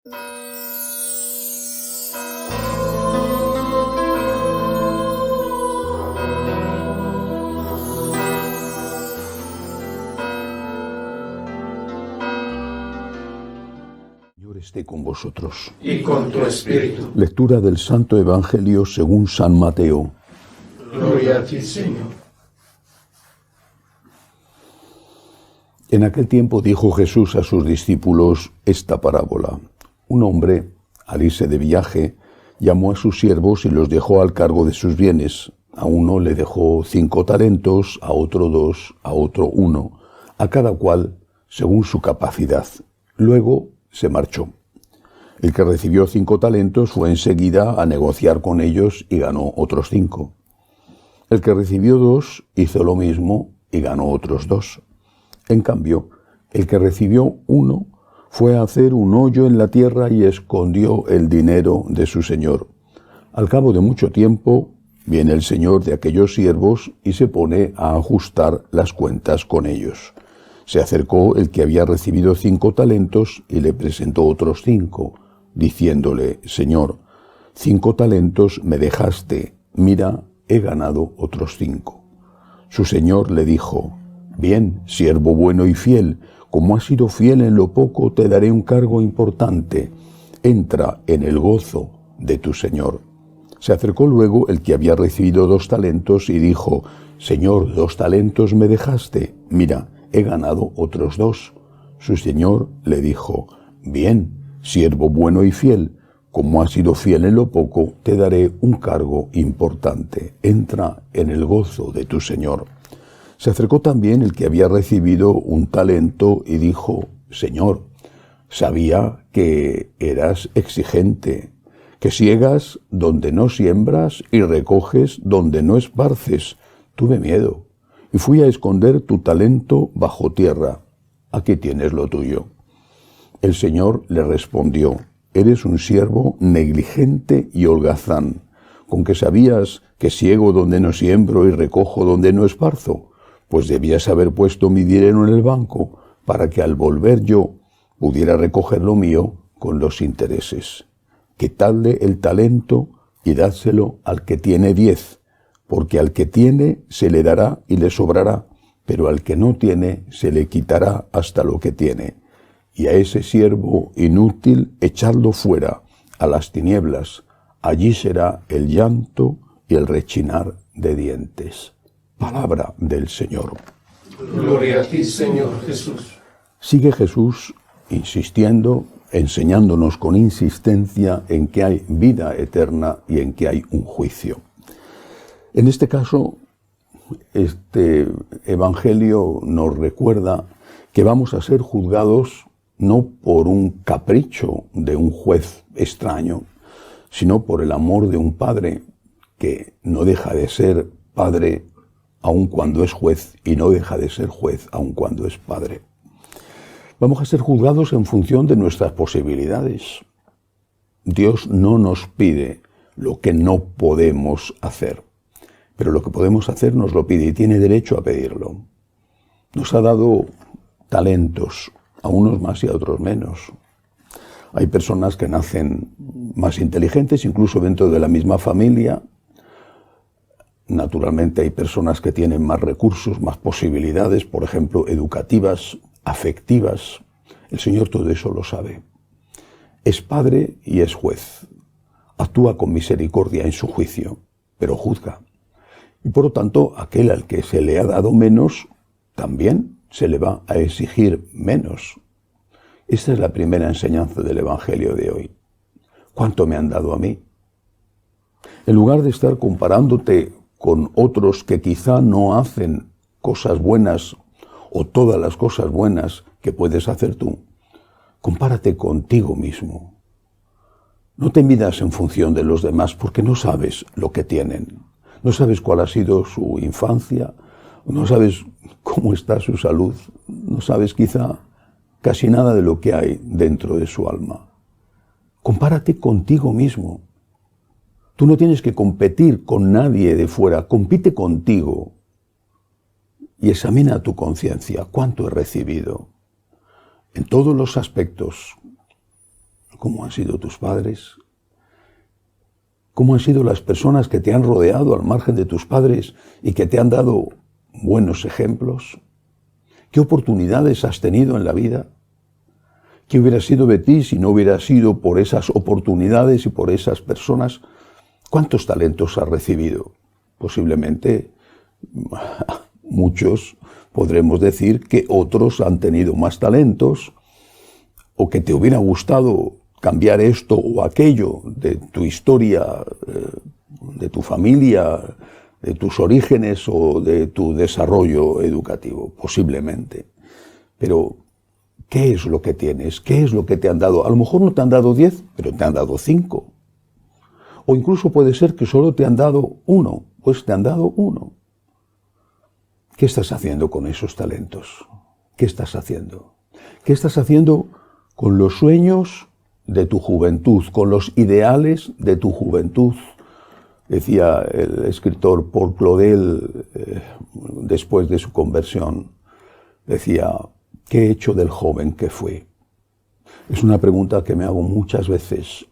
Señor esté con vosotros. Y con tu espíritu. Lectura del Santo Evangelio según San Mateo. Gloria a ti, Señor. En aquel tiempo dijo Jesús a sus discípulos esta parábola. Un hombre, al irse de viaje, llamó a sus siervos y los dejó al cargo de sus bienes. A uno le dejó 5 talentos, a otro 2, a otro 1, a cada cual según su capacidad. Luego se marchó. El que recibió 5 talentos fue enseguida a negociar con ellos y ganó otros 5. El que recibió 2 hizo lo mismo y ganó otros 2. En cambio, el que recibió 1 fue a hacer un hoyo en la tierra y escondió el dinero de su señor. Al cabo de mucho tiempo, viene el señor de aquellos siervos y se pone a ajustar las cuentas con ellos. Se acercó el que había recibido 5 talentos y le presentó otros 5, diciéndole: Señor, 5 talentos me dejaste, mira, he ganado otros 5. Su señor le dijo: Bien, siervo bueno y fiel, como has sido fiel en lo poco, te daré un cargo importante. Entra en el gozo de tu señor. Se acercó luego el que había recibido 2 talentos y dijo: Señor, 2 talentos me dejaste, mira, he ganado otros 2. Su señor le dijo: Bien, siervo bueno y fiel, como has sido fiel en lo poco, te daré un cargo importante. Entra en el gozo de tu señor. Se acercó también el que había recibido 1 talento y dijo: Señor, sabía que eras exigente, que siegas donde no siembras y recoges donde no esparces. Tuve miedo y fui a esconder tu talento bajo tierra. Aquí tienes lo tuyo. El Señor le respondió: Eres un siervo negligente y holgazán, con que sabías que siego donde no siembro y recojo donde no esparzo. Pues debías haber puesto mi dinero en el banco, para que al volver yo pudiera recoger lo mío con los intereses. Quitadle el talento y dádselo al que tiene 10, porque al que tiene se le dará y le sobrará, pero al que no tiene se le quitará hasta lo que tiene. Y a ese siervo inútil echadlo fuera, a las tinieblas. Allí será el llanto y el rechinar de dientes. Palabra del Señor. Gloria a ti, Señor Jesús. Sigue Jesús insistiendo, enseñándonos con insistencia en que hay vida eterna y en que hay un juicio. En este caso, este Evangelio nos recuerda que vamos a ser juzgados no por un capricho de un juez extraño, sino por el amor de un padre que no deja de ser padre aun cuando es juez, y no deja de ser juez aun cuando es padre. Vamos a ser juzgados en función de nuestras posibilidades. Dios no nos pide lo que no podemos hacer, pero lo que podemos hacer nos lo pide y tiene derecho a pedirlo. Nos ha dado talentos, a unos más y a otros menos. Hay personas que nacen más inteligentes, incluso dentro de la misma familia. Naturalmente hay personas que tienen más recursos, más posibilidades, por ejemplo, educativas, afectivas. El Señor todo eso lo sabe. Es padre y es juez. Actúa con misericordia en su juicio, pero juzga. Y por lo tanto, aquel al que se le ha dado menos, también se le va a exigir menos. Esta es la primera enseñanza del Evangelio de hoy. ¿Cuánto me han dado a mí? En lugar de estar comparándote con otros que quizá no hacen cosas buenas o todas las cosas buenas que puedes hacer tú, compárate contigo mismo. No te midas en función de los demás porque no sabes lo que tienen. No sabes cuál ha sido su infancia, no sabes cómo está su salud, no sabes quizá casi nada de lo que hay dentro de su alma. Compárate contigo mismo. Tú no tienes que competir con nadie de fuera, compite contigo y examina tu conciencia. ¿Cuánto he recibido? En todos los aspectos, ¿Cómo han sido tus padres? ¿Cómo han sido las personas que te han rodeado al margen de tus padres y que te han dado buenos ejemplos? ¿Qué oportunidades has tenido en la vida? ¿Qué hubiera sido de ti si no hubiera sido por esas oportunidades y por esas personas? ¿Cuántos talentos has recibido? Posiblemente muchos podremos decir que otros han tenido más talentos o que te hubiera gustado cambiar esto o aquello de tu historia, de tu familia, de tus orígenes o de tu desarrollo educativo, posiblemente. Pero, ¿qué es lo que tienes? ¿Qué es lo que te han dado? A lo mejor no te han dado 10, pero te han dado 5. O incluso puede ser que solo te han dado 1, pues te han dado 1. ¿Qué estás haciendo con esos talentos? ¿Qué estás haciendo? ¿Qué estás haciendo con los sueños de tu juventud, con los ideales de tu juventud? Decía el escritor Paul Claudel, después de su conversión, decía, ¿qué he hecho del joven que fui? Es una pregunta que me hago muchas veces.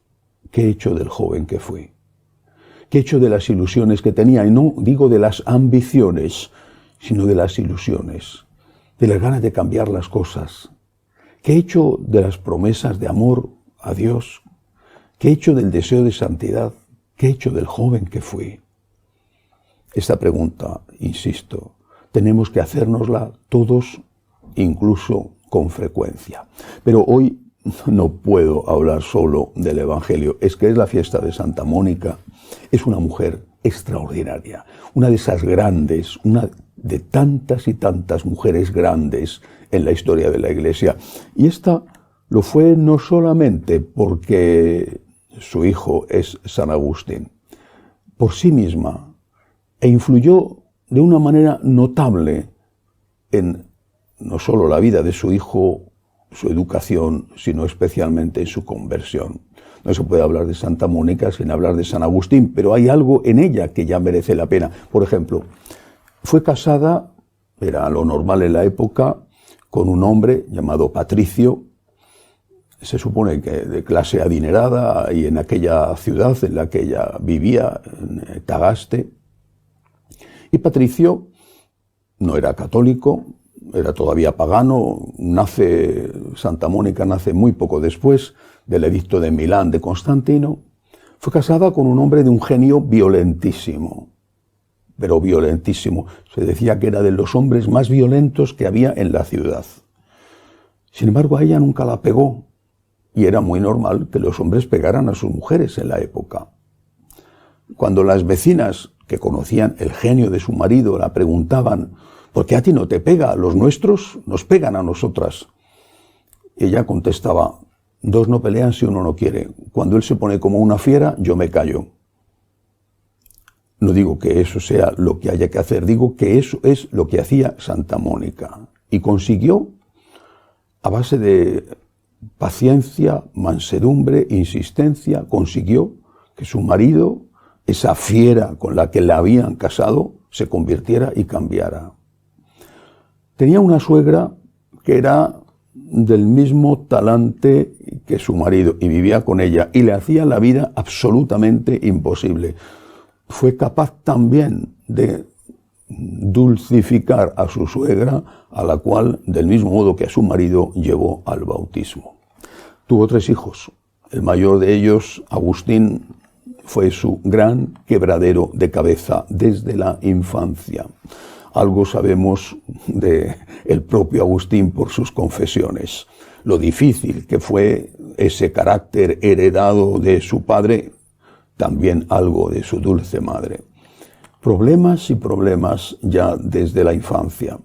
¿Qué he hecho del joven que fui? ¿Qué he hecho de las ilusiones que tenía? Y no digo de las ambiciones, sino de las ilusiones, de las ganas de cambiar las cosas. ¿Qué he hecho de las promesas de amor a Dios? ¿Qué he hecho del deseo de santidad? ¿Qué he hecho del joven que fui? Esta pregunta, insisto, tenemos que hacérnosla todos, incluso con frecuencia. Pero hoy no puedo hablar solo del Evangelio. Es que es la fiesta de Santa Mónica. Es una mujer extraordinaria, una de esas grandes, una de tantas y tantas mujeres grandes en la historia de la Iglesia. Y esta lo fue no solamente porque su hijo es San Agustín, por sí misma, e influyó de una manera notable en no solo la vida de su hijo, su educación, sino especialmente en su conversión. No se puede hablar de Santa Mónica sin hablar de San Agustín, pero hay algo en ella que ya merece la pena. Por ejemplo, fue casada, era lo normal en la época, con un hombre llamado Patricio, se supone que de clase adinerada, y en aquella ciudad en la que ella vivía, en Tagaste. Y Patricio no era católico, era todavía pagano. Santa Mónica nace muy poco después del edicto de Milán de Constantino. Fue casada con un hombre de un genio violentísimo, pero violentísimo. Se decía que era de los hombres más violentos que había en la ciudad. Sin embargo, a ella nunca la pegó. Y era muy normal que los hombres pegaran a sus mujeres en la época. Cuando las vecinas que conocían el genio de su marido la preguntaban, ¿por qué a ti no te pega? Los nuestros nos pegan a nosotras. Ella contestaba, 2 no pelean si uno no quiere. Cuando él se pone como una fiera, yo me callo. No digo que eso sea lo que haya que hacer, digo que eso es lo que hacía Santa Mónica. Y consiguió, a base de paciencia, mansedumbre, insistencia, consiguió que su marido, esa fiera con la que la habían casado, se convirtiera y cambiara. Tenía una suegra que era del mismo talante que su marido y vivía con ella y le hacía la vida absolutamente imposible. Fue capaz también de dulcificar a su suegra, a la cual, del mismo modo que a su marido, llevó al bautismo. Tuvo 3 hijos. El mayor de ellos, Agustín, fue su gran quebradero de cabeza desde la infancia. Algo sabemos del propio Agustín por sus confesiones. Lo difícil que fue ese carácter heredado de su padre, también algo de su dulce madre. Problemas y problemas ya desde la infancia.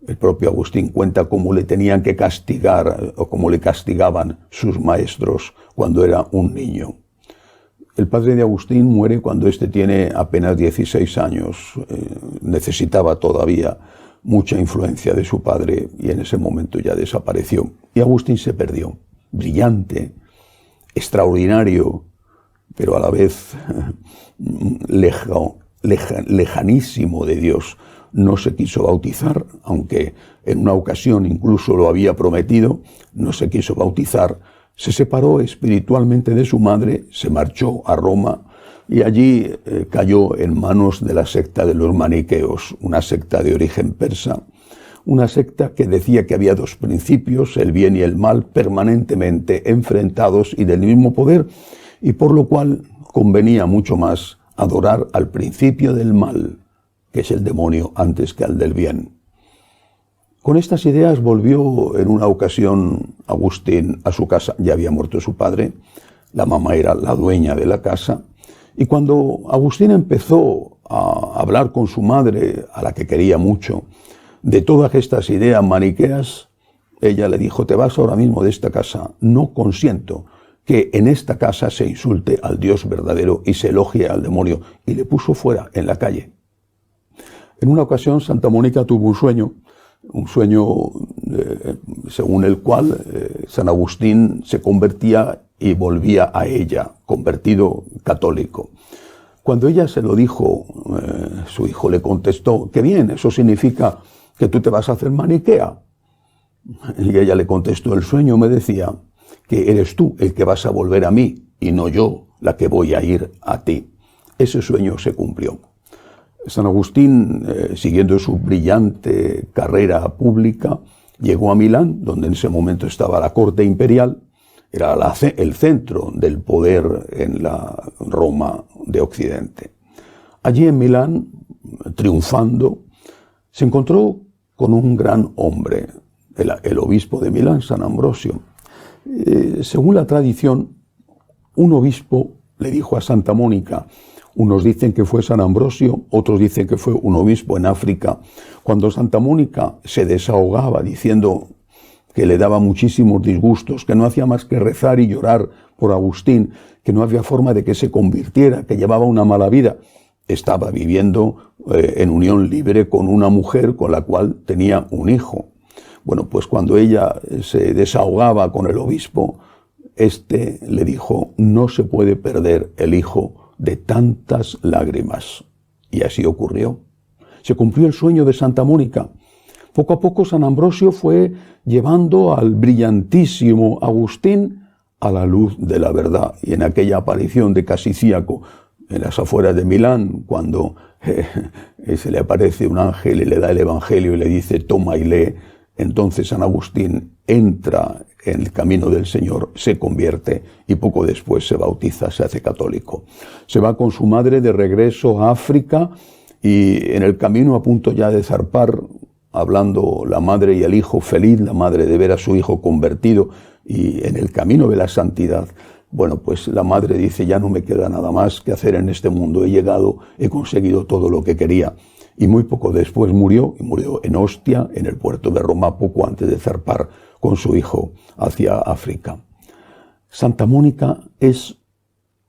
El propio Agustín cuenta cómo le tenían que castigar o cómo le castigaban sus maestros cuando era un niño. El padre de Agustín muere cuando éste tiene apenas 16 años. Necesitaba todavía mucha influencia de su padre y en ese momento ya desapareció. Y Agustín se perdió. Brillante, extraordinario, pero a la vez lejanísimo de Dios. No se quiso bautizar, aunque en una ocasión incluso lo había prometido, no se quiso bautizar, se separó espiritualmente de su madre, se marchó a Roma y allí cayó en manos de la secta de los maniqueos, una secta de origen persa, una secta que decía que había dos principios, el bien y el mal, permanentemente enfrentados y del mismo poder, y por lo cual convenía mucho más adorar al principio del mal, que es el demonio, antes que al del bien. Con estas ideas volvió en una ocasión Agustín a su casa. Ya había muerto su padre, la mamá era la dueña de la casa, y cuando Agustín empezó a hablar con su madre, a la que quería mucho, de todas estas ideas maniqueas, ella le dijo: te vas ahora mismo de esta casa, no consiento que en esta casa se insulte al Dios verdadero y se elogie al demonio, y le puso fuera, en la calle. En una ocasión Santa Mónica tuvo un sueño según el cual San Agustín se convertía y volvía a ella, convertido católico. Cuando ella se lo dijo, su hijo le contestó: qué bien, eso significa que tú te vas a hacer maniquea. Y ella le contestó: el sueño me decía que eres tú el que vas a volver a mí y no yo la que voy a ir a ti. Ese sueño se cumplió. San Agustín, siguiendo su brillante carrera pública, llegó a Milán, donde en ese momento estaba la corte imperial, era el centro del poder en la Roma de Occidente. Allí en Milán, triunfando, se encontró con un gran hombre, el obispo de Milán, San Ambrosio. Según la tradición, un obispo le dijo a Santa Mónica, unos dicen que fue San Ambrosio, otros dicen que fue un obispo en África, cuando Santa Mónica se desahogaba diciendo que le daba muchísimos disgustos, que no hacía más que rezar y llorar por Agustín, que no había forma de que se convirtiera, que llevaba una mala vida. Estaba viviendo en unión libre con una mujer con la cual tenía un hijo. Bueno, pues cuando ella se desahogaba con el obispo, este le dijo: no se puede perder el hijo de tantas lágrimas. Y así ocurrió. Se cumplió el sueño de Santa Mónica. Poco a poco San Ambrosio fue llevando al brillantísimo Agustín a la luz de la verdad. Y en aquella aparición de Casicíaco, en las afueras de Milán, cuando se le aparece un ángel y le da el Evangelio y le dice: toma y lee, entonces San Agustín entra en el camino del Señor, se convierte y poco después se bautiza, se hace católico. Se va con su madre de regreso a África y en el camino, a punto ya de zarpar, hablando la madre y el hijo, feliz la madre de ver a su hijo convertido y en el camino de la santidad. Bueno, pues la madre dice: ya no me queda nada más que hacer en este mundo, he conseguido todo lo que quería. Y muy poco después murió, y murió en Ostia, en el puerto de Roma, poco antes de zarpar con su hijo hacia África. Santa Mónica es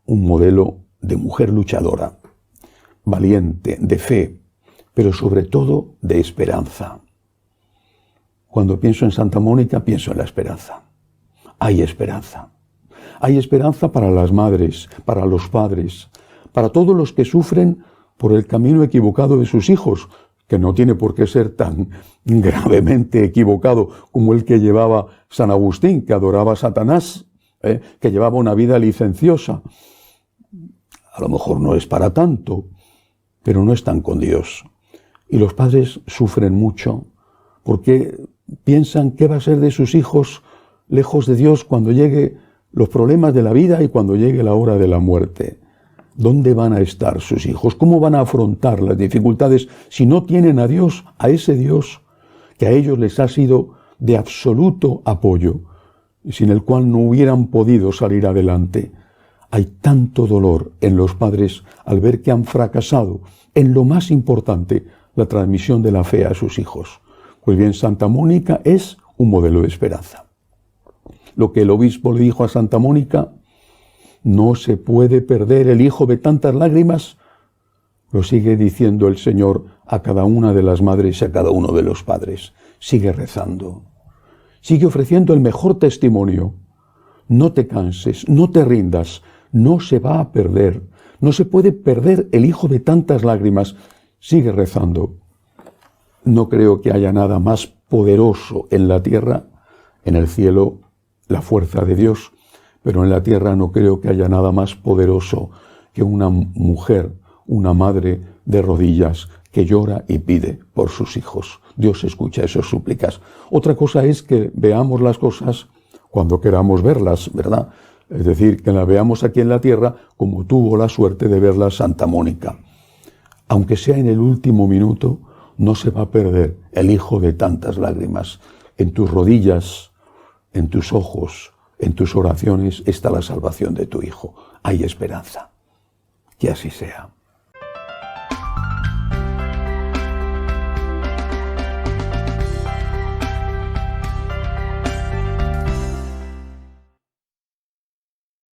un modelo de mujer luchadora, valiente, de fe, pero sobre todo de esperanza. Cuando pienso en Santa Mónica, pienso en la esperanza. Hay esperanza. Hay esperanza para las madres, para los padres, para todos los que sufren por el camino equivocado de sus hijos, que no tiene por qué ser tan gravemente equivocado como el que llevaba San Agustín, que adoraba a Satanás, que llevaba una vida licenciosa. A lo mejor no es para tanto, pero no están con Dios. Y los padres sufren mucho, porque piensan qué va a ser de sus hijos lejos de Dios cuando lleguen los problemas de la vida y cuando llegue la hora de la muerte. ¿Dónde van a estar sus hijos? ¿Cómo van a afrontar las dificultades si no tienen a Dios, a ese Dios que a ellos les ha sido de absoluto apoyo y sin el cual no hubieran podido salir adelante? Hay tanto dolor en los padres al ver que han fracasado en lo más importante, la transmisión de la fe a sus hijos. Pues bien, Santa Mónica es un modelo de esperanza. Lo que el obispo le dijo a Santa Mónica: no se puede perder el hijo de tantas lágrimas, lo sigue diciendo el Señor a cada una de las madres y a cada uno de los padres. Sigue rezando, sigue ofreciendo el mejor testimonio. No te canses, no te rindas, no se va a perder, no se puede perder el hijo de tantas lágrimas. Sigue rezando. No creo que haya nada más poderoso en la tierra, en el cielo, la fuerza de Dios. pero en la tierra no creo que haya nada más poderoso que una mujer, una madre de rodillas que llora y pide por sus hijos. Dios escucha esas súplicas. Otra cosa es que veamos las cosas cuando queramos verlas, ¿verdad? Es decir, que las veamos aquí en la tierra como tuvo la suerte de verla Santa Mónica. Aunque sea en el último minuto, no se va a perder el hijo de tantas lágrimas. En tus rodillas, en tus ojos, en tus oraciones está la salvación de tu hijo. Hay esperanza. Que así sea.